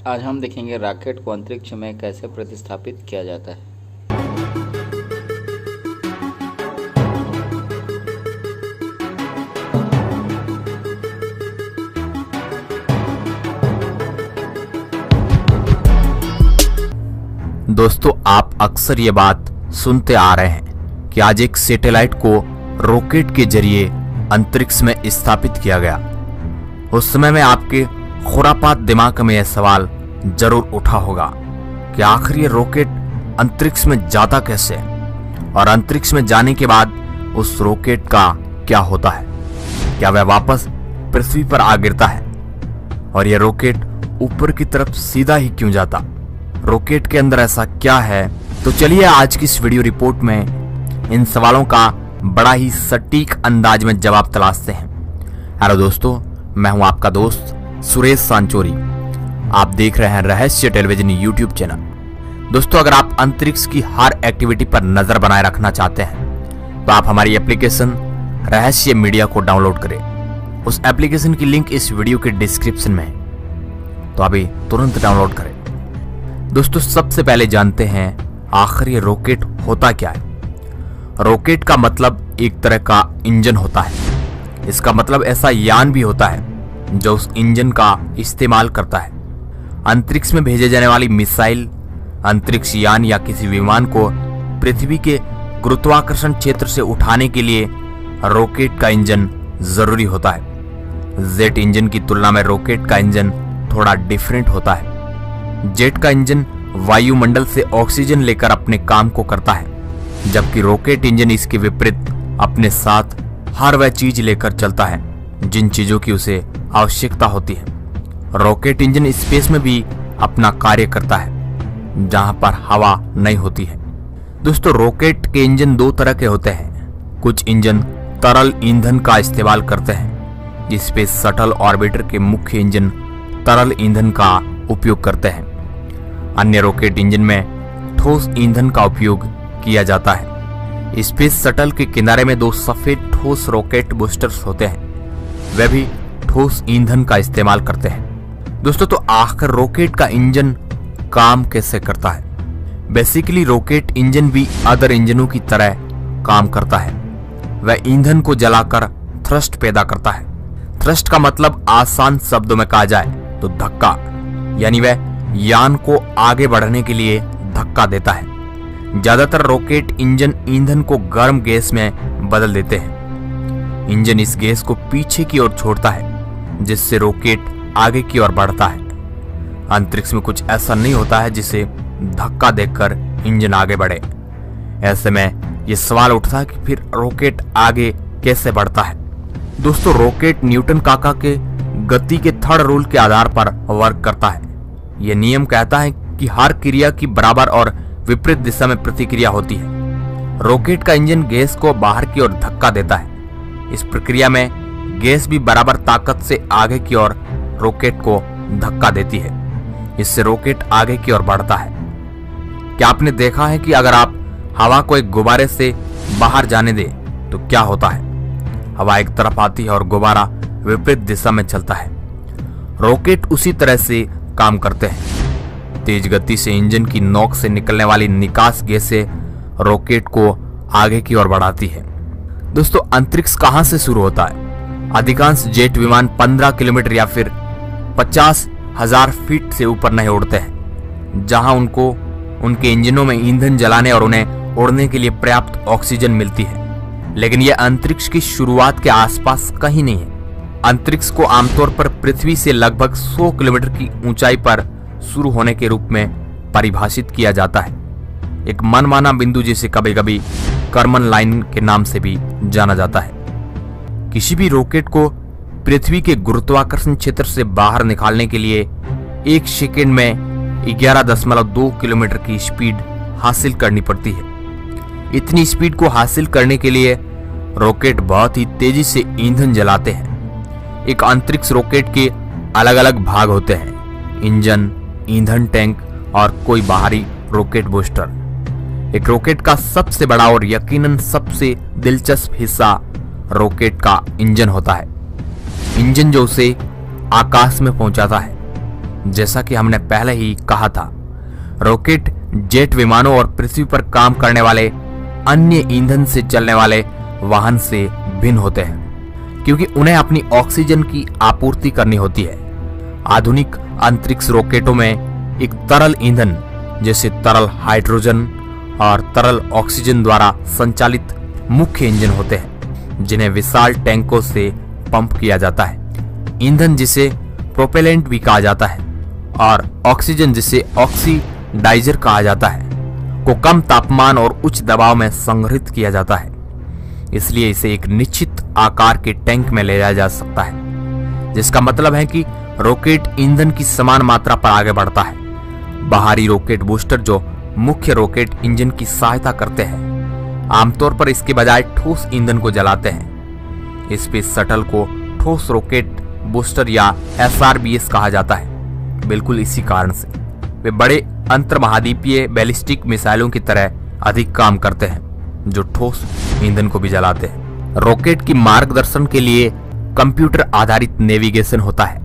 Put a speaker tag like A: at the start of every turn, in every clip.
A: आज हम देखेंगे रॉकेट को अंतरिक्ष में कैसे प्रतिस्थापित किया जाता है।
B: दोस्तों, आप अक्सर ये बात सुनते आ रहे हैं कि आज एक सैटेलाइट को रॉकेट के जरिए अंतरिक्ष में स्थापित किया गया। उस समय में आपके खुरापात दिमाग में यह सवाल जरूर उठा होगा कि आखिर ये रॉकेट अंतरिक्ष में जाता कैसे और अंतरिक्ष में जाने के बाद उस रॉकेट का क्या होता है। क्या वह वापस पृथ्वी पर आ गिरता है और यह रॉकेट ऊपर की तरफ सीधा ही क्यों जाता। रॉकेट के अंदर ऐसा क्या है, तो चलिए आज की इस वीडियो रिपोर्ट में इन सवालों का बड़ा ही सटीक अंदाज में जवाब तलाशते हैं। हेलो दोस्तों, मैं हूं आपका दोस्त सुरेश सांचोरी। आप देख रहे हैं रहस्य टेलीविजन यूट्यूब चैनल। दोस्तों, अगर आप अंतरिक्ष की हर एक्टिविटी पर नजर बनाए रखना चाहते हैं तो आप हमारी एप्लीकेशन रहस्य मीडिया को डाउनलोड करें। उस एप्लीकेशन की लिंक इस वीडियो के डिस्क्रिप्शन में है, तो अभी तुरंत डाउनलोड करें। दोस्तों, सबसे पहले जानते हैं आखिर ये रॉकेट होता क्या है। रॉकेट का मतलब एक तरह का इंजन होता है। इसका मतलब ऐसा यान भी होता है जो उस इंजन का इस्तेमाल करता है। अंतरिक्ष में भेजे जाने वाली मिसाइल, अंतरिक्ष यान या किसी विमान को पृथ्वी के गुरुत्वाकर्षण क्षेत्र से उठाने के लिए रॉकेट का इंजन जरूरी होता है। जेट इंजन की तुलना में रॉकेट का इंजन थोड़ा डिफरेंट होता है। जेट का इंजन वायुमंडल से ऑक्सीजन लेकर अपने काम को करता है, जबकि रॉकेट इंजन इसके विपरीत अपने साथ हर वह चीज लेकर चलता है जिन चीजों की उसे आवश्यकता होती है। रॉकेट इंजन स्पेस में भी अपना कार्य करता है जहां पर हवा नहीं होती है। दोस्तों, रॉकेट के इंजन दो तरह के होते हैं। कुछ इंजन तरल ईंधन का इस्तेमाल करते हैं। स्पेस शटल ऑर्बिटर के मुख्य इंजन तरल ईंधन का उपयोग करते हैं। अन्य रॉकेट इंजन में ठोस ईंधन का उपयोग किया जाता है। स्पेस शटल के किनारे में दो सफेद ठोस रॉकेट बूस्टर्स होते हैं, वे भी ठोस ईंधन का इस्तेमाल करते हैं। दोस्तों, तो आखिर रॉकेट का इंजन काम कैसे करता है। बेसिकली रॉकेट इंजन भी अदर इंजनों की तरह काम करता है। वह ईंधन को जलाकर थ्रस्ट पैदा करता है। थ्रस्ट का मतलब आसान शब्दों में कहा जाए तो धक्का, यानी वह यान को आगे बढ़ने के लिए धक्का देता है। ज्यादातर रॉकेट इंजन ईंधन को गर्म गैस में बदल देते हैं। इंजन इस गैस को पीछे की ओर छोड़ता है, जिससे रॉकेट आगे की ओर बढ़ता है। अंतरिक्ष में कुछ ऐसा नहीं होता है जिसे धक्का देकर इंजन आगे बढ़े। ऐसे में यह सवाल उठता है कि फिर रॉकेट आगे कैसे बढ़ता है। दोस्तों, रॉकेट न्यूटन काका के गति के थर्ड रूल के आधार पर वर्क करता है। यह नियम कहता है कि हर क्रिया की बराबर और विपरीत दिशा में प्रतिक्रिया होती है। रॉकेट का इंजन गैस को बाहर की ओर धक्का देता है। इस प्रक्रिया में गैस भी बराबर ताकत से आगे की ओर रॉकेट को धक्का देती है। इससे रॉकेट आगे की ओर बढ़ता है। क्या आपने देखा है कि अगर आप हवा को एक गुब्बारे से बाहर जाने दें तो क्या होता है। हवा एक तरफ आती है और गुब्बारा विपरीत दिशा में चलता है। रॉकेट उसी तरह से काम करते हैं। तेज गति से इंजन की नोक से निकलने वाली निकास गैसें रॉकेट को आगे की ओर बढ़ाती है। दोस्तों, अंतरिक्ष कहां से शुरू होता है। अधिकांश जेट विमान 15 किलोमीटर या फिर 50,000 फीट से ऊपर नहीं उड़ते हैं, जहां उनको उनके इंजनों में ईंधन जलाने और उन्हें उड़ने के लिए पर्याप्त ऑक्सीजन मिलती है। लेकिन यह अंतरिक्ष की शुरुआत के आसपास कहीं नहीं है। अंतरिक्ष को आमतौर पर पृथ्वी से लगभग 100 किलोमीटर की ऊंचाई पर शुरू होने के रूप में परिभाषित किया जाता है। एक मनमाना बिंदु जिसे कभी कभी कर्मन लाइन के नाम से भी जाना जाता है। किसी भी रॉकेट को पृथ्वी के गुरुत्वाकर्षण क्षेत्र से बाहर निकालने के लिए 1 सेकेंड में 11.2 किलोमीटर की स्पीड हासिल करनी पड़ती है। इतनी स्पीड को हासिल करने के लिए रॉकेट बहुत ही तेजी से ईंधन जलाते हैं। एक अंतरिक्ष रॉकेट के अलग अलग भाग होते हैं: इंजन, ईंधन टैंक और कोई बाहरी रॉकेट बूस्टर। एक रॉकेट का सबसे बड़ा और यकीनन सबसे दिलचस्प हिस्सा रॉकेट का इंजन होता है। इंजन जो उसे आकाश में पहुंचाता है। जैसा कि हमने पहले ही कहा था, रॉकेट जेट विमानों और पृथ्वी पर काम करने वाले अन्य ईंधन से चलने वाले वाहन से भिन्न होते हैं, क्योंकि उन्हें अपनी ऑक्सीजन की आपूर्ति करनी होती है। आधुनिक अंतरिक्ष रॉकेटों में एक तरल ईंधन जैसे तरल हाइड्रोजन और तरल ऑक्सीजन द्वारा संचालित मुख्य इंजन होते हैं, जिन्हें विशाल टैंकों से पंप किया जाता है। ईंधन जिसे प्रोपेलेंट भी कहा जाता है और ऑक्सीजन जिसे ऑक्सीडाइजर कहा जाता है को कम तापमान और उच्च दबाव में संग्रहित किया जाता है। इसलिए इसे एक निश्चित आकार के टैंक में ले जाया जा सकता है, जिसका मतलब है कि रॉकेट ईंधन की समान मात्रा पर आगे बढ़ता है। बाहरी रॉकेट बूस्टर जो मुख्य रॉकेट इंजन की सहायता करते हैं, आमतौर पर इसके बजाय ठोस ईंधन को जलाते हैं। स्पेस शटल को ठोस रॉकेट बूस्टर या SRBS कहा जाता है। बिल्कुल इसी कारण से वे बड़े अंतर्महाद्वीपीय बैलिस्टिक मिसाइलों की तरह अधिक काम करते हैं, जो ठोस ईंधन को भी जलाते हैं। रॉकेट की मार्गदर्शन के लिए कंप्यूटर आधारित नेविगेशन होता है।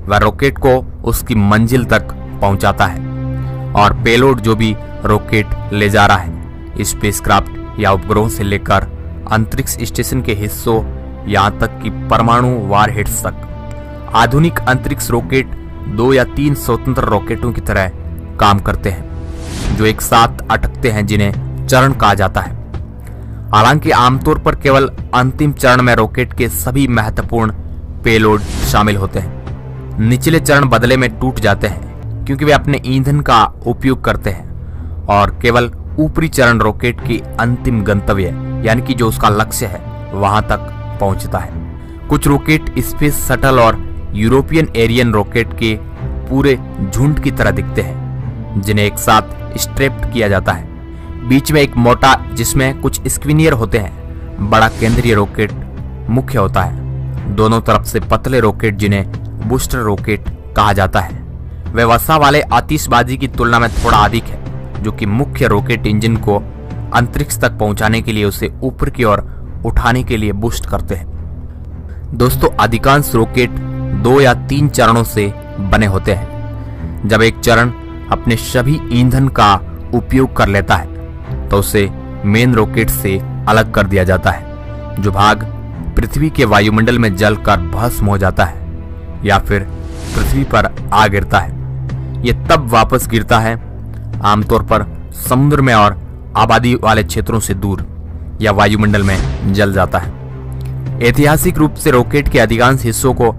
B: वह रॉकेट को उसकी मंजिल तक पहुंचाता है और पेलोड जो भी रॉकेट ले जा रहा है, स्पेसक्राफ्ट या उपग्रहों से लेकर अंतरिक्ष स्टेशन के हिस्सों यहां तक कि परमाणु वारहेड्स तक। आधुनिक अंतरिक्ष रॉकेट 2 या 3 स्वतंत्र रॉकेटों की तरह काम करते हैं, जो एक साथ अटकते हैं, जिन्हें चरण कहा जाता है। हालांकि आमतौर पर केवल अंतिम चरण में रॉकेट के सभी महत्वपूर्ण पेलोड शामिल होते हैं। निचले चरण बदले में टूट जाते हैं क्योंकि वे अपने ईंधन का उपयोग करते हैं, और केवल ऊपरी चरण रॉकेट की अंतिम गंतव्य यानी कि जो उसका लक्ष्य है वहां तक पहुंचता है। कुछ रॉकेट स्पेस शटल और यूरोपियन एरियन रॉकेट के पूरे झुंड की तरह दिखते हैं, जिन्हें एक साथ स्ट्रेप्ड किया जाता है। बीच में एक मोटा जिसमें कुछ स्क्विनियर होते हैं बड़ा केंद्रीय रॉकेट मुख्य होता है। दोनों तरफ से पतले रॉकेट जिन्हें बूस्टर रॉकेट कहा जाता है। वे वसा वाले आतिशबाजी की तुलना में थोड़ा अधिक है, जो कि मुख्य रॉकेट इंजन को अंतरिक्ष तक पहुंचाने के लिए उसे ऊपर की ओर उठाने के लिए बूस्ट करते हैं। दोस्तों, अधिकांश रॉकेट 2 या 3 चरणों से बने होते हैं। जब एक चरण अपने सभी ईंधन का उपयोग कर लेता है तो उसे मेन रॉकेट से अलग कर दिया जाता है, जो भाग पृथ्वी के वायुमंडल में जलकर भस्म हो जाता है या फिर पृथ्वी पर आ गिरता है। यह तब वापस गिरता है, आमतौर पर समुद्र में और आबादी वाले क्षेत्रों से दूर, या वायुमंडल में जल जाता है। ऐतिहासिक रूप से रॉकेट के अधिकांश हिस्सों को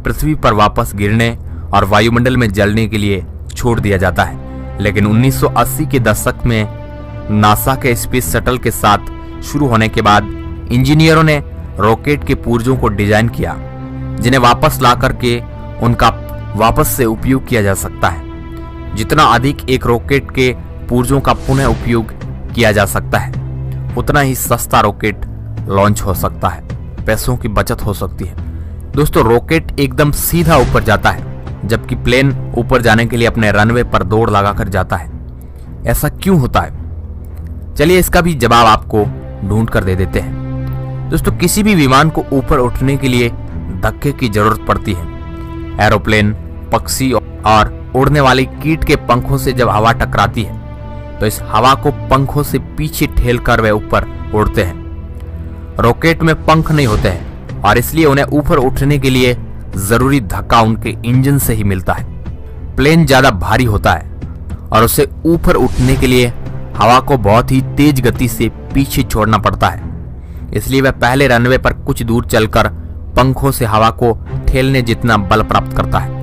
B: पृथ्वी पर वापस गिरने और वायुमंडल में जलने के लिए छोड़ दिया जाता है, लेकिन 1980 के दशक में नासा के स्पेस शटल के साथ शुरू होने के बाद इंजीनियरों ने रॉकेट के पुर्जों को डिजाइन किया, जिन्हें वापस ला करके उनका वापस से उपयोग किया जा सकता है। जितना अधिक एक रॉकेट के पुर्जों का पुनः उपयोग किया जा सकता है, उतना ही सस्ता रॉकेट लॉन्च हो सकता है, पैसों की बचत हो सकती है। दोस्तों, रॉकेट एकदम सीधा ऊपर जाता है, जबकि प्लेन ऊपर जाने के लिए अपने रनवे पर दौड़ लगाकर जाता है। ऐसा क्यों होता है? चलिए इसका भी जवाब आपको ढूंढ कर दे देते हैं। दोस्तों, किसी भी विमान को ऊपर उठने के लिए धक्के की जरूरत पड़ती है। एरोप्लेन, पक्षी और उड़ने वाली कीट के पंखों से जब हवा टकराती है तो इस हवा को पंखों से पीछे ठेलकर वे ऊपर उड़ते हैं। रॉकेट में पंख नहीं होते हैं और इसलिए उन्हें ऊपर उठने के लिए जरूरी धक्का उनके इंजन से ही मिलता है। प्लेन ज्यादा भारी होता है और उसे ऊपर उठने के लिए हवा को बहुत ही तेज गति से पीछे छोड़ना पड़ता है, इसलिए वह पहले रनवे पर कुछ दूर चलकर पंखों से हवा को ठेलने जितना बल प्राप्त करता है।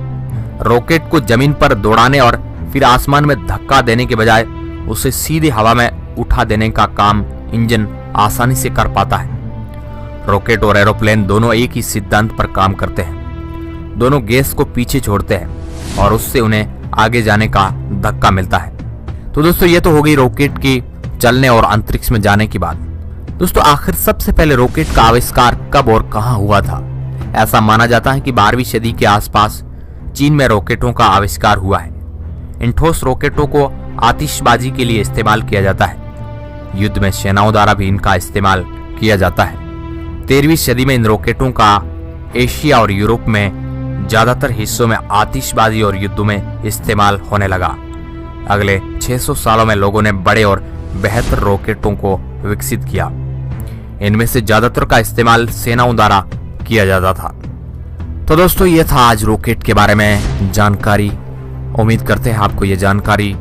B: रॉकेट को जमीन पर दौड़ाने और फिर आसमान में धक्का देने के बजाय उसे सीधे हवा में उठा देने का काम इंजन आसानी से कर पाता है। रॉकेट और एरोप्लेन दोनों एक ही सिद्धांत पर काम करते हैं। दोनों गैस को पीछे छोड़ते हैं और उससे उन्हें आगे जाने का धक्का मिलता है। तो दोस्तों, ये तो हो गई रॉकेट की चलने और अंतरिक्ष में जाने की बात। दोस्तों, आखिर सबसे पहले रॉकेट का आविष्कार कब और कहां हुआ था? ऐसा माना जाता है कि 12वीं सदी के आसपास चीन में रॉकेटों का आविष्कार हुआ है। इन ठोस रॉकेटों को आतिशबाजी के लिए इस्तेमाल किया जाता है। युद्ध में सेनाओं द्वारा भी इनका इस्तेमाल किया जाता है। 13वीं सदी में इन रॉकेटों का एशिया और यूरोप में ज्यादातर हिस्सों में आतिशबाजी और युद्धों में इस्तेमाल होने लगा। अगले 600 सालों में लोगों ने बड़े और बेहतर रॉकेटों को विकसित किया। इनमें से ज्यादातर का इस्तेमाल सेनाओं द्वारा किया जाता था। तो दोस्तों, ये था आज रॉकेट के बारे में जानकारी। उम्मीद करते हैं आपको ये जानकारी